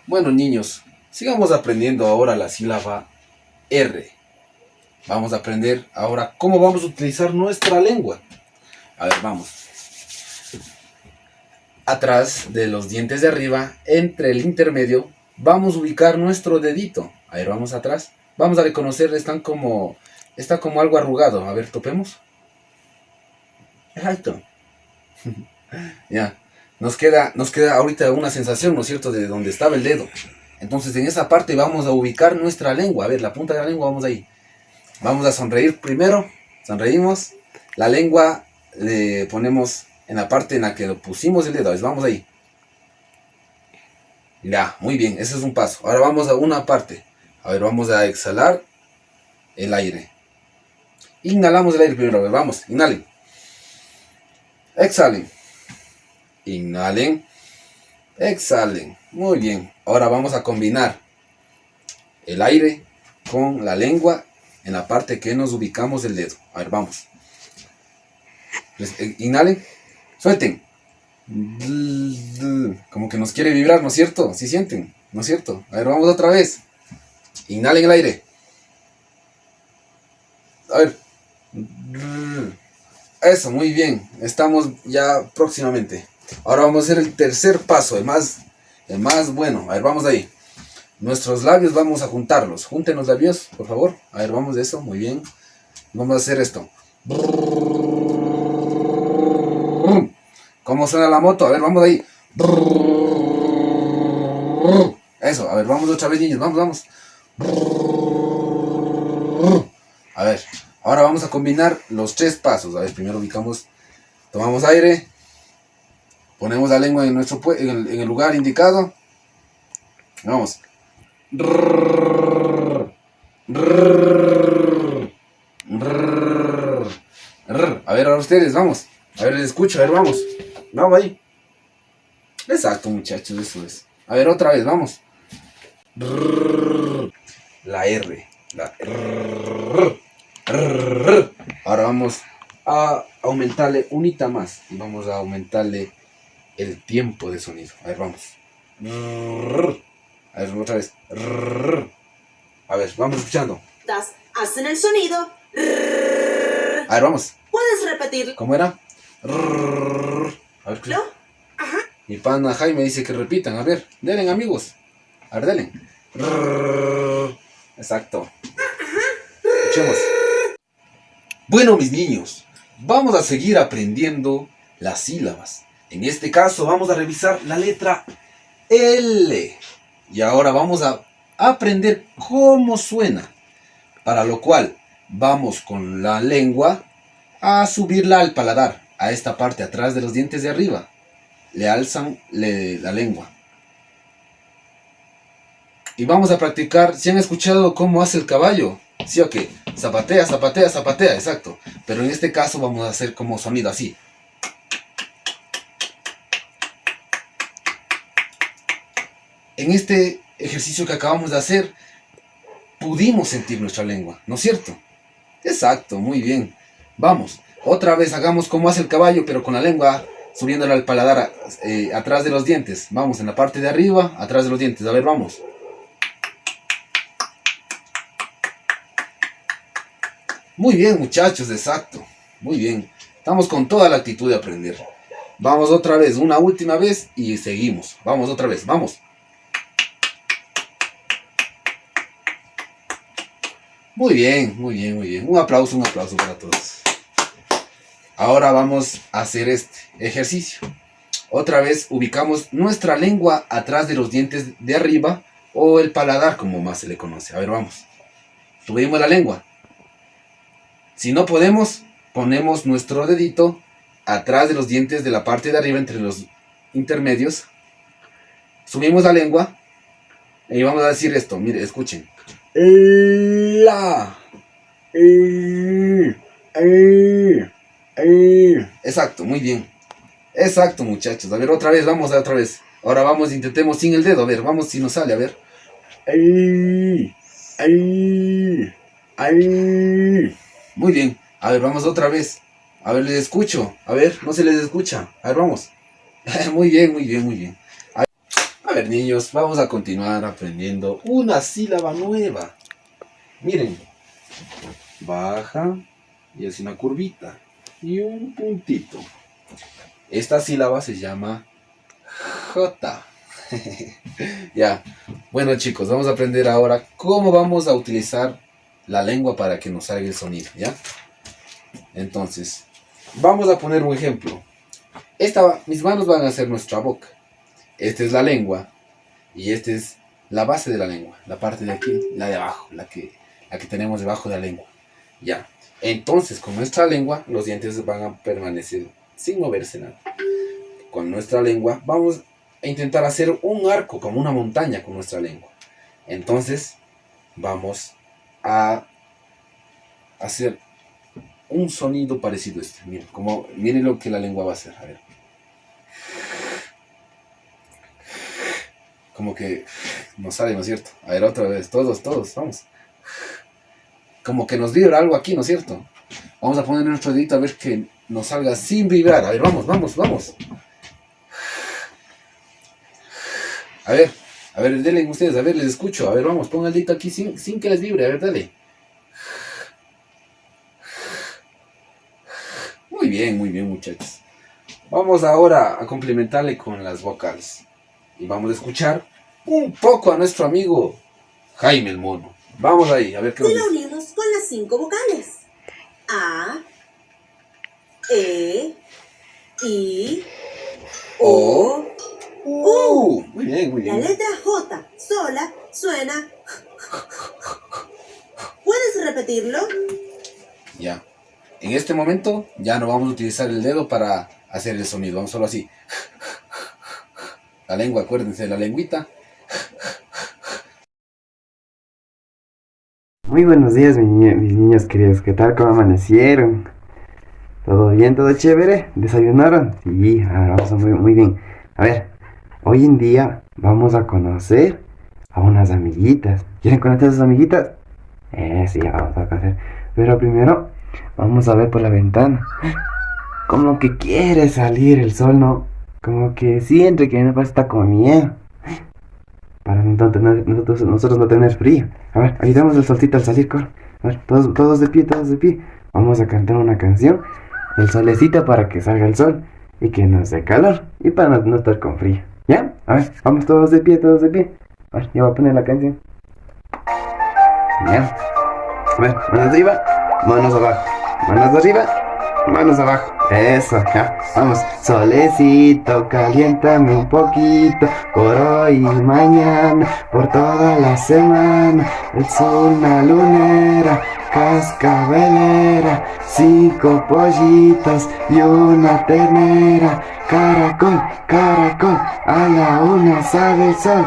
Bueno, niños, sigamos aprendiendo ahora la sílaba R. Vamos a aprender ahora cómo vamos a utilizar nuestra lengua. A ver, vamos. Atrás de los dientes de arriba, entre el intermedio, vamos a ubicar nuestro dedito. A ver, vamos atrás. Vamos a reconocer, está como algo arrugado. A ver, topemos. Exacto. Ya. Nos queda ahorita una sensación, ¿no es cierto?, de donde estaba el dedo. Entonces en esa parte vamos a ubicar nuestra lengua. A ver, la punta de la lengua, vamos ahí. Vamos a sonreír primero. Sonreímos. La lengua le ponemos en la parte en la que pusimos el dedo. A ver, vamos ahí. Ya, muy bien, ese es un paso. Ahora vamos a una parte. A ver, vamos a exhalar el aire. Inhalamos el aire primero. A ver, vamos, inhalen. Exhalen. Inhalen. Exhalen. Muy bien. Ahora vamos a combinar el aire con la lengua en la parte que nos ubicamos el dedo. A ver, vamos. Inhalen. Suelten. Como que nos quiere vibrar, ¿no es cierto? ¿Sí sienten? ¿No es cierto? A ver, vamos otra vez. Inhalen el aire. A ver. Eso, muy bien. Estamos ya próximamente. Ahora vamos a hacer el tercer paso, el más bueno. A ver, vamos ahí. Nuestros labios vamos a juntarlos. Junten los labios, por favor. A ver, vamos de eso, muy bien. Vamos a hacer esto. ¿Cómo suena la moto? A ver, vamos ahí. Eso, a ver, vamos otra vez, niños. Vamos. A ver, ahora vamos a combinar los tres pasos. A ver, primero ubicamos, tomamos aire, ponemos la lengua en el lugar indicado. Vamos. A ver, ahora ustedes, vamos. A ver, les escucho, a ver, vamos. Vamos ahí. Exacto, muchachos, eso es. A ver, otra vez, vamos. La R. La R. Ahora vamos a aumentarle unita más. Y vamos a aumentarle el tiempo de sonido. A ver, vamos. A ver, otra vez. A ver, vamos escuchando. Hacen el sonido. A ver, vamos. ¿Puedes repetir? ¿Cómo era? A ver, ¿No? Ajá. Mi pana Jaime dice que repitan. A ver, denle, amigos. A ver, denle. Exacto. Escuchemos. Bueno, mis niños, vamos a seguir aprendiendo las sílabas. En este caso vamos a revisar la letra L. Y ahora vamos a aprender cómo suena. Para lo cual vamos con la lengua a subirla al paladar. A esta parte atrás de los dientes de arriba. Le alzan la lengua. Y vamos a practicar. ¿Si han escuchado cómo hace el caballo? ¿Sí o qué? Zapatea, zapatea, zapatea, exacto. Pero en este caso vamos a hacer como sonido así. En este ejercicio que acabamos de hacer, pudimos sentir nuestra lengua, ¿no es cierto? Exacto, muy bien. Vamos, otra vez hagamos como hace el caballo, pero con la lengua subiéndola al paladar atrás de los dientes. Vamos, en la parte de arriba, atrás de los dientes. A ver, vamos. Muy bien, muchachos, exacto. Muy bien. Estamos con toda la actitud de aprender. Vamos otra vez, una última vez y seguimos. Vamos otra vez, vamos. Muy bien, muy bien, muy bien. Un aplauso para todos. Ahora vamos a hacer este ejercicio. Otra vez ubicamos nuestra lengua atrás de los dientes de arriba o el paladar, como más se le conoce. A ver, vamos. Subimos la lengua. Si no podemos, ponemos nuestro dedito atrás de los dientes de la parte de arriba, entre los intermedios. Subimos la lengua y vamos a decir esto. Mire, escuchen. La. Exacto, muy bien. Exacto, muchachos. A ver, otra vez, vamos a otra vez. Ahora vamos, intentemos sin el dedo. A ver, vamos si nos sale, a ver. Muy bien. A ver, vamos otra vez. A ver, les escucho. A ver, no se les escucha. A ver, vamos. Muy bien, muy bien, muy bien. A ver, niños, vamos a continuar aprendiendo una sílaba nueva. Miren, baja y hace una curvita y un puntito. Esta sílaba se llama J. Ya, bueno chicos, vamos a aprender ahora cómo vamos a utilizar la lengua para que nos salga el sonido, ¿ya? Entonces, vamos a poner un ejemplo. Mis manos van a ser nuestra boca. Esta es la lengua y esta es la base de la lengua, la parte de aquí, la de abajo, la que tenemos debajo de la lengua. Ya, entonces con nuestra lengua los dientes van a permanecer sin moverse nada. Con nuestra lengua vamos a intentar hacer un arco, como una montaña con nuestra lengua. Entonces vamos a hacer un sonido parecido a este. Miren lo que la lengua va a hacer. A ver. Como que nos sale, ¿no es cierto? A ver, otra vez, todos, vamos. Como que nos vibra algo aquí, ¿no es cierto? Vamos a poner nuestro dedito a ver que nos salga sin vibrar. A ver, vamos. A ver, denle ustedes, a ver, les escucho. A ver, vamos, pongan el dedito aquí sin que les vibre. A ver, dale. Muy bien, muchachos. Vamos ahora a complementarle con las vocales. Y vamos a escuchar un poco a nuestro amigo Jaime el Mono. Vamos ahí, a ver qué nos Y lo dice. unimos con las 5 vocales. A, E, I, O, U. Muy bien, La letra J sola suena. ¿Puedes repetirlo? Ya. En este momento ya no vamos a utilizar el dedo para hacer el sonido. Vamos solo así. La lengua, acuérdense de la lengüita. Muy buenos días, mis niños queridos. ¿Qué tal? ¿Cómo amanecieron? ¿Todo bien? ¿Todo chévere? ¿Desayunaron? Sí, vamos muy bien. A ver, hoy en día vamos a conocer a unas amiguitas. ¿Quieren conocer a sus amiguitas? Sí, vamos a conocer. Pero primero vamos a ver por la ventana. Como que quiere salir el sol, ¿no? Como que siente que me está como miedo. Para entonces nosotros no tener frío. A ver, ayudamos al solcito al salir, corre. A ver, todos de pie. Vamos a cantar una canción, el solecito, para que salga el sol y que nos dé calor y para no estar con frío. ¿Ya? A ver, vamos todos de pie. A ver, ya voy a poner la canción. Ya. A ver, manos arriba, manos abajo. Manos arriba, manos abajo. Eso, ya. Vamos. Solecito, caliéntame un poquito. Por hoy y mañana, por toda la semana. El sol, una lunera, cascabelera, 5 pollitos y una ternera. Caracol, a la 1 sale el sol.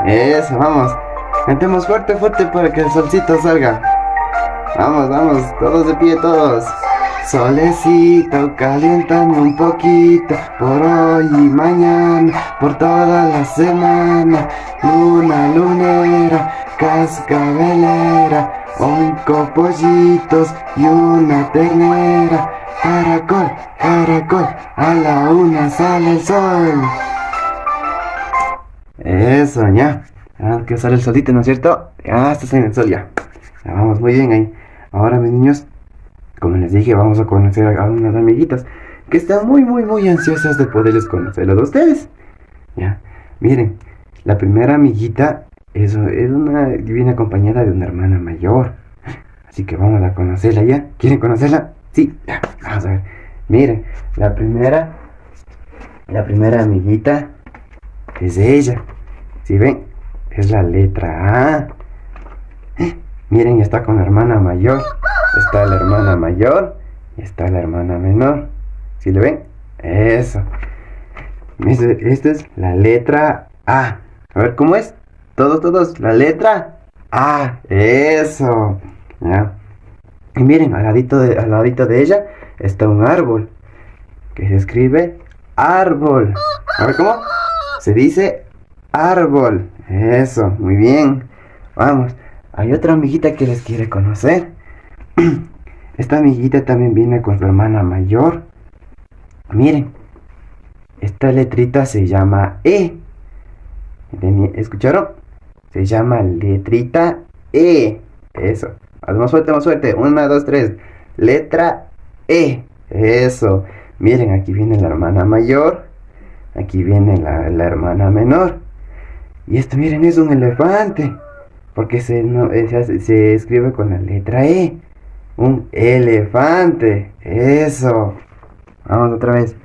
Eso, vamos. Cantemos fuerte para que el solcito salga. Vamos, todos de pie, todos. Solecito, caliéntame un poquito. Por hoy y mañana, por toda la semana. Luna, lunera, cascabelera, 5 pollitos y una ternera. Caracol, a la 1 sale el sol. Eso, ya. Que sale el solito, ¿no es cierto? Ya está saliendo el sol, ya. Vamos muy bien ahí. Ahora, mis niños, como les dije, vamos a conocer a unas amiguitas que están muy ansiosas de poderles conocerlos a ustedes. Ya, miren, la primera amiguita es una divina compañera de una hermana mayor. Así que vamos a conocerla ya. ¿Quieren conocerla? Sí, ya, vamos a ver. Miren, la primera amiguita es ella. ¿Sí ven? Es la letra A. Miren, ya está con la hermana mayor. Está la hermana mayor y está la hermana menor. ¿Sí le ven? Eso. Esta es la letra A. A ver, ¿cómo es? Todos, la letra A. Eso. ¿Ya? Y miren, al ladito de ella está un árbol que se escribe árbol. A ver, ¿cómo? Se dice árbol. Eso, muy bien. Vamos. Hay otra amiguita que les quiere conocer. Esta amiguita también viene con su hermana mayor. Miren, esta letrita se llama E. ¿Escucharon? Se llama letrita E. Eso. Más fuerte, más fuerte. 1, 2, 3. Letra E. Eso. Miren, aquí viene la hermana mayor. Aquí viene la hermana menor. Y esto, miren, es un elefante. Porque se escribe con la letra E. Un elefante. Eso. Vamos otra vez.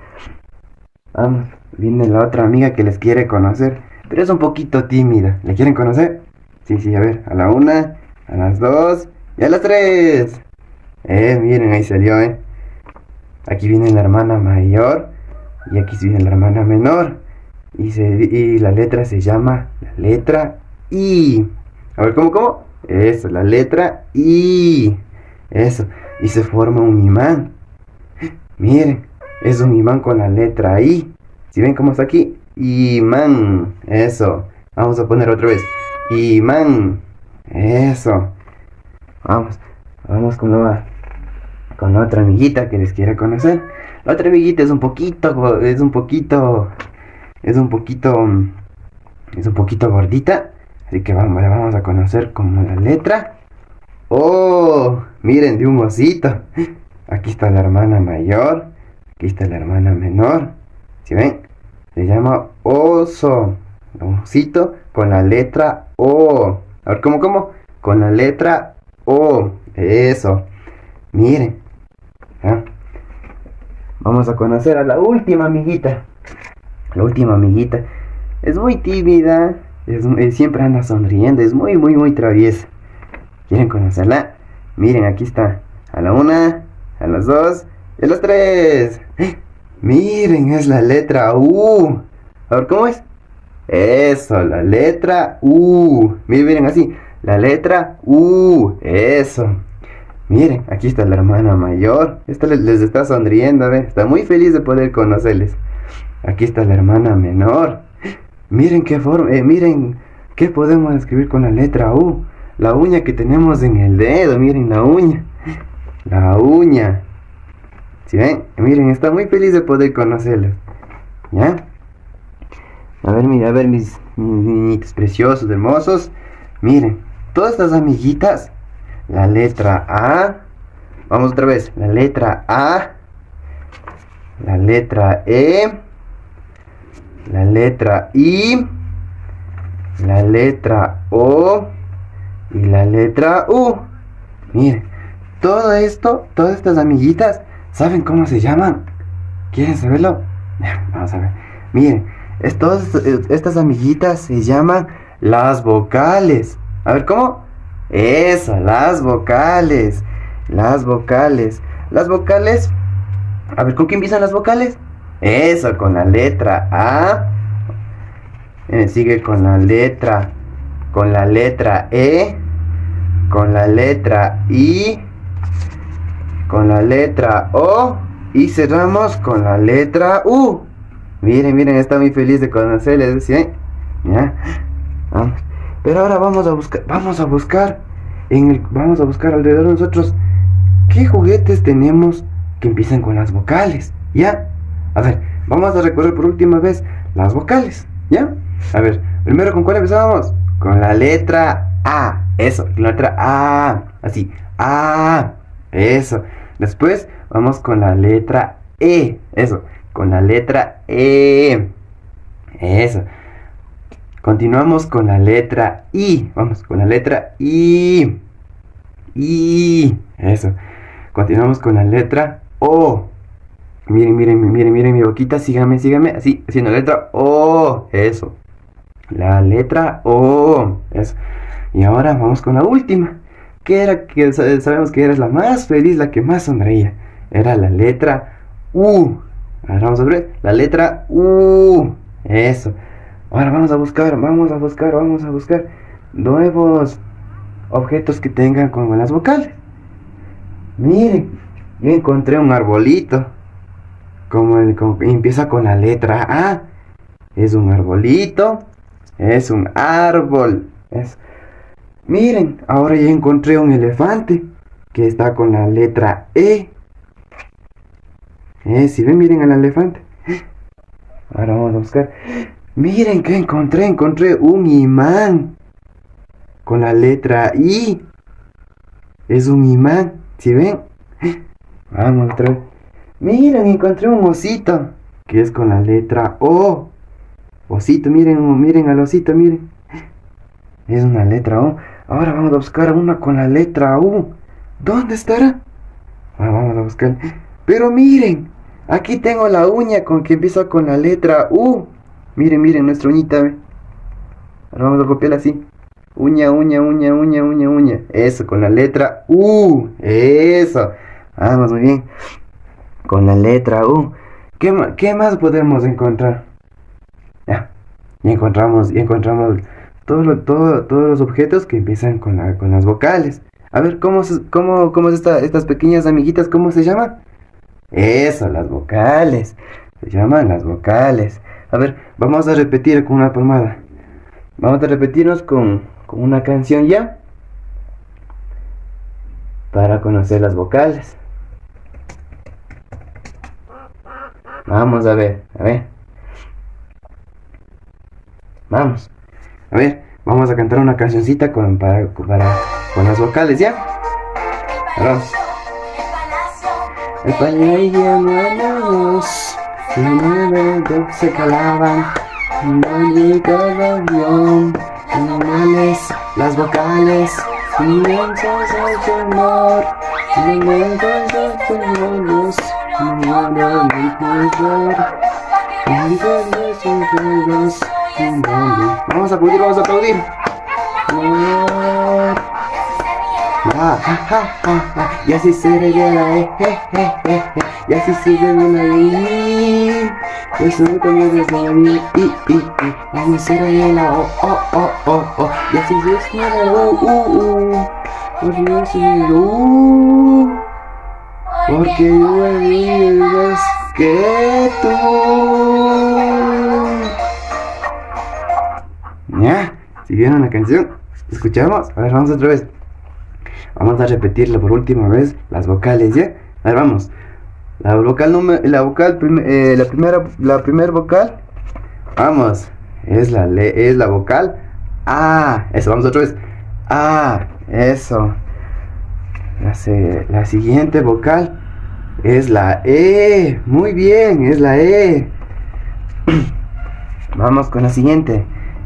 Vamos. Viene la otra amiga que les quiere conocer. Pero es un poquito tímida. ¿Le quieren conocer? Sí, sí, a ver. A la 1, a las 2 y a las 3. Miren, ahí salió, Aquí viene la hermana mayor. Y aquí viene la hermana menor. Y la letra se llama la letra I. A ver, ¿cómo? Eso, la letra I. Eso. Y se forma un imán. Miren, es un imán con la letra I. ¿Sí ven cómo está aquí? Imán. Eso. Vamos a poner otra vez. Imán. Eso. Vamos con la otra amiguita que les quiere conocer. La otra amiguita es un poquito gordita. Así que la vamos a conocer como la letra O. Miren, de un osito. Aquí está la hermana mayor. Aquí está la hermana menor. ¿Sí ven? Se llama oso. Un osito con la letra O. A ver, ¿cómo? Con la letra O. Eso. Miren. Vamos a conocer a la última amiguita. La última amiguita es muy tímida. Siempre anda sonriendo. Es muy, muy, muy traviesa. ¿Quieren conocerla? Miren, aquí está. A la 1, a las 2 y a las 3. Miren, es la letra U. A ver, ¿cómo es? Eso, la letra U. Miren así. La letra U. Eso. Miren, aquí está la hermana mayor. Esta les está sonriendo, ¿ven? Está muy feliz de poder conocerles. Aquí está la hermana menor. Miren miren qué podemos escribir con la letra U. La uña que tenemos en el dedo, miren la uña. La uña. ¿Sí ven? Miren, está muy feliz de poder conocerles. ¿Ya? A ver, mis niñitos preciosos, hermosos. Miren, todas estas amiguitas. La letra A. Vamos otra vez. La letra A. La letra E. La letra I. La letra O. Y la letra U. Miren. Todo esto, todas estas amiguitas, ¿saben cómo se llaman? ¿Quieren saberlo? Vamos a ver. Miren. Estas amiguitas se llaman las vocales. A ver, ¿cómo? Eso, las vocales. Las vocales. Las vocales. A ver, ¿con qué empiezan las vocales? Eso, con la letra A. Sigue con la letra E. Con la letra I. Con la letra O. Y cerramos con la letra U. Miren, está muy feliz de conocerles, ¿sí? ¿Ya? Vamos. Pero ahora vamos a buscar alrededor de nosotros qué juguetes tenemos que empiezan con las vocales, ¿ya? A ver, vamos a recorrer por última vez las vocales, ¿ya? A ver, primero ¿con cuál empezamos? Con la letra A, eso, la letra A, así, A, eso. Después vamos con la letra E, eso, con la letra E, eso. Continuamos con la letra I. Vamos, con la letra I. Eso. Continuamos con la letra O. Miren mi boquita. Síganme. Así, haciendo la letra O. Eso. La letra O. Eso. Y ahora vamos con la última. Que sabemos que era la más feliz, la que más sonreía. Era la letra U. Ahora vamos a ver. La letra U. Eso. Ahora vamos a buscar nuevos objetos que tengan con las vocales. Miren, yo encontré un arbolito. Empieza con la letra A. Es un arbolito. Es un árbol. Miren, ahora ya encontré un elefante que está con la letra E. Si ven, miren al elefante. Ahora vamos a buscar. Miren que encontré un imán con la letra I. Es un imán, ¿sí ven? Vamos otra vez. Miren, encontré un osito que es con la letra O. Osito, miren al osito, miren. Es una letra O. Ahora vamos a buscar una con la letra U. ¿Dónde estará? Vamos a buscar. Pero miren, aquí tengo la uña con que empieza con la letra U. Miren, nuestra uñita, ¿ve? Ahora vamos a copiarla así. Uña. Eso, con la letra U. Eso. Vamos, muy bien. Con la letra U. ¿Qué más podemos encontrar? Ya encontramos todos los objetos que empiezan con las vocales. A ver, ¿cómo es estas pequeñas amiguitas? ¿Cómo se llaman? Eso, las vocales. Se llaman las vocales. A ver, vamos a repetir con una palmada. Vamos a repetirnos con una canción ya. Para conocer las vocales. Vamos a ver. Vamos. A ver, vamos a cantar una cancioncita con las vocales, ¿ya? Vamos. El palacio nuevos, se calaban, animales, las vocales, inmensos de amor, vamos a aplaudir. Y así se revela, y así se revela, eso también es y así se revela, y así se revela, porque yo he más que tú. ¿Ya? ¿Siguieron la canción? ¿Escuchamos? A ver, vamos otra vez. Vamos a repetirla por última vez, las vocales, ¿ya? A ver, vamos. La primera vocal, vamos, es la vocal A. Eso, vamos otra vez. A, eso. La siguiente vocal es la E. Muy bien, es la E. Vamos con la siguiente.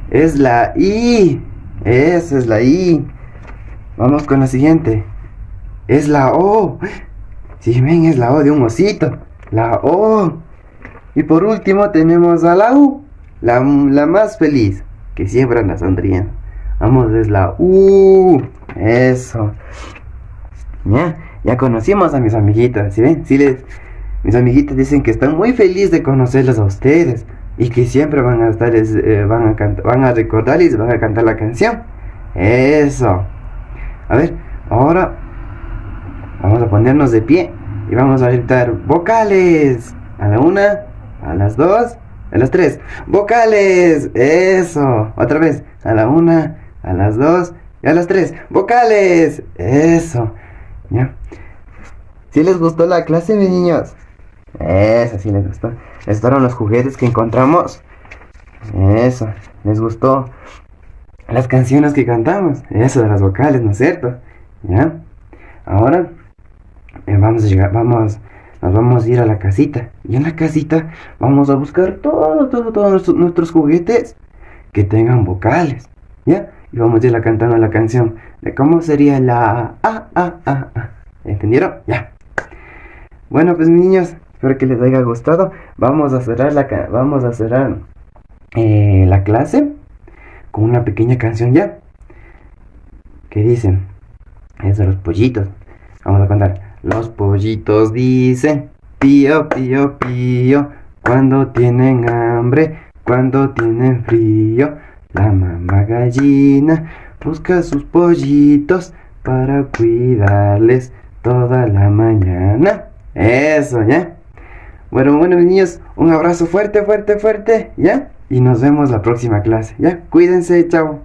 Es la I. Esa es la I. Vamos con la siguiente. Es la O. Si ven, es la O de un osito. La O. Y por último tenemos a la U. La más feliz, que siempre anda sonriendo. Vamos, es la U. Eso. Ya conocimos a mis amiguitas. ¿Sí ven? Mis amiguitas dicen que están muy felices de conocerlos a ustedes. Y que siempre van a estar, van a recordarles y van a cantar la canción. Eso. A ver, ahora vamos a ponernos de pie y vamos a gritar vocales. A la 1, a las 2, a las 3. Vocales. Eso. Otra vez. A la 1, a las 2 y a las 3. Vocales. Eso. ¿Ya? ¿Sí les gustó la clase, mis niños? Eso, sí les gustó. ¿Les gustaron los juguetes que encontramos? Eso. ¿Les gustó las canciones que cantamos? Eso de las vocales, ¿no es cierto? ¿Ya? Ahora nos vamos a ir a la casita. Y en la casita vamos a buscar todos nuestros juguetes que tengan vocales. ¿Ya? Y vamos a ir cantando la canción de cómo sería la A. ¿Entendieron? Ya. Bueno, pues mis niños, espero que les haya gustado. Vamos a cerrar la clase con una pequeña canción ya. ¿Qué dicen? Es de los pollitos. Vamos a cantar. Los pollitos dicen pío, pío, pío, cuando tienen hambre, cuando tienen frío. La mamá gallina busca sus pollitos para cuidarles toda la mañana. Eso, ¿ya? Bueno, mis niños, un abrazo fuerte, ¿ya? Y nos vemos la próxima clase, ¿ya? Cuídense, chao.